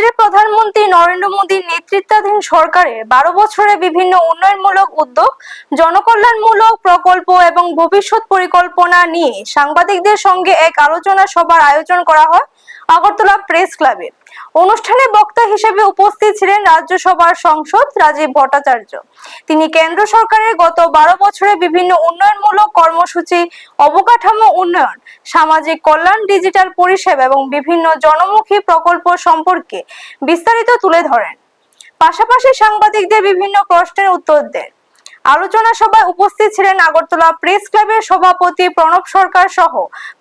কেন্দ্রের প্রধানমন্ত্রী নরেন্দ্র মোদীর নেতৃত্বাধীন সরকারের 12 বছরে বিভিন্ন উন্নয়নমূলক উদ্যোগ, জনকল্যাণমূলক প্রকল্প এবং ভবিষ্যৎ পরিকল্পনা নিয়ে সাংবাদিকদের সঙ্গে এক আলোচনা সভার আয়োজন করা হয় আগরতলা প্রেস ক্লাবে। অনুষ্ঠানে বক্তা হিসেবে উপস্থিত ছিলেন রাজ্যসভার সাংসদ রাজীব ভট্টাচার্য। তিনি কেন্দ্র সরকারের গত 12 বছরে বিভিন্ন উন্নয়নমূলক কর্মসূচি, অবকাঠামো উন্নয়ন, সামাজিক কল্যাণ, ডিজিটাল পরিষেবা এবং বিভিন্ন জনমুখী প্রকল্প সম্পর্কে বিস্তারিত তুলে ধরেন। পাশাপাশি সাংবাদিকদের বিভিন্ন প্রশ্নের উত্তর দেন। আলোচনা সভায় উপস্থিত ছিলেন আগরতলা প্রেস ক্লাবের সভাপতি প্রণব সরকার সহ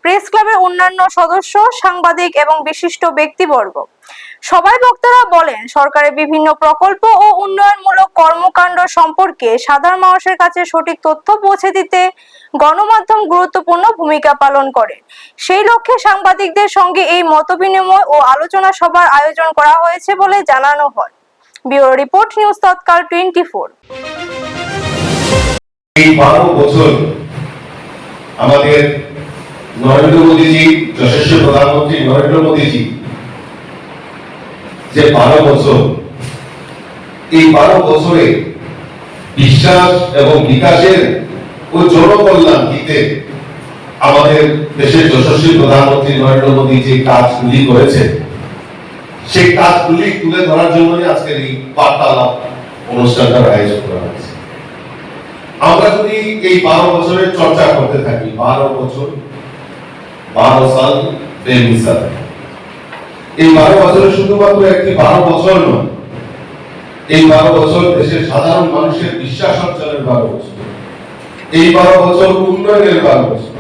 প্রেস ক্লাবের অন্যান্য সদস্য, সাংবাদিক এবং বিশিষ্ট ব্যক্তিবর্গ। সবাই বক্তারা বলেন, সরকারের বিভিন্ন প্রকল্প ও উন্নয়নমূলক কর্মকাণ্ড সম্পর্কে সাধারণ মানুষের কাছে সঠিক তথ্য পৌঁছে দিতে গণমাধ্যম গুরুত্বপূর্ণ ভূমিকা পালন করে। সেই লক্ষ্যে সাংবাদিকদের সঙ্গে এই মতবিনিময় ও আলোচনা সভার আয়োজন করা হয়েছে বলে জানানো হয়। ব্যুরো রিপোর্ট, নিউজ তৎকাল 24। এই 12 বছর আমাদের নরেন্দ্র মোদীজি, যশস্বী প্রধানমন্ত্রী নরেন্দ্র মোদীজি যে 12 বছর, এই 12 বছরে বিশ্বাস এবং বিকাশের ও জনকল্যাণ দিতে আমাদের দেশের যশস্বী প্রধানমন্ত্রী নরেন্দ্র মোদী যে কাজগুলি করেছেন, সেই কাজগুলি তুলে ধরার জন্যই আজকের এই বার্তালাপ অনুষ্ঠানটার আয়োজন করা হয়েছে। আমরা যদি এই 12 বছরের চর্চা করতে থাকি, 12 বছর, 12 সাল বেমিসাল, এই 12 বছরে শুধুমাত্র একটি 12 বছর নয়, এই 12 বছর দেশের সাধারণ মানুষের বিশ্বাস অর্জনের 12 বছর, এই 12 বছর উন্নয়নের 12 বছর,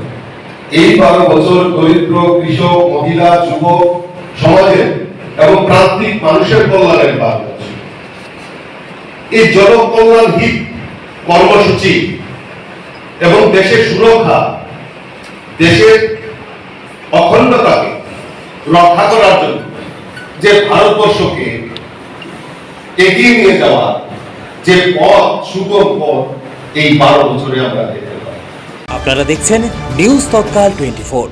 এই 12 বছর দরিদ্র, কৃষক, মহিলা, যুবক সমাজের এবং প্রান্তিক মানুষের কল্যাণের 12 বছর। এই জনকল্যাণ হিত কর্মসূচি এবং দেশের সুরক্ষা, দেশের অখণ্ডতাকে রক্ষা করার জন্য যে ভারতবর্ষকে এগিয়ে নিয়ে যাওয়া যে পথ, সুগম পথ, এই 12 বছরে আমরা দেখতে পাই। আপনারা দেখছেন নিউজ তৎকাল 24।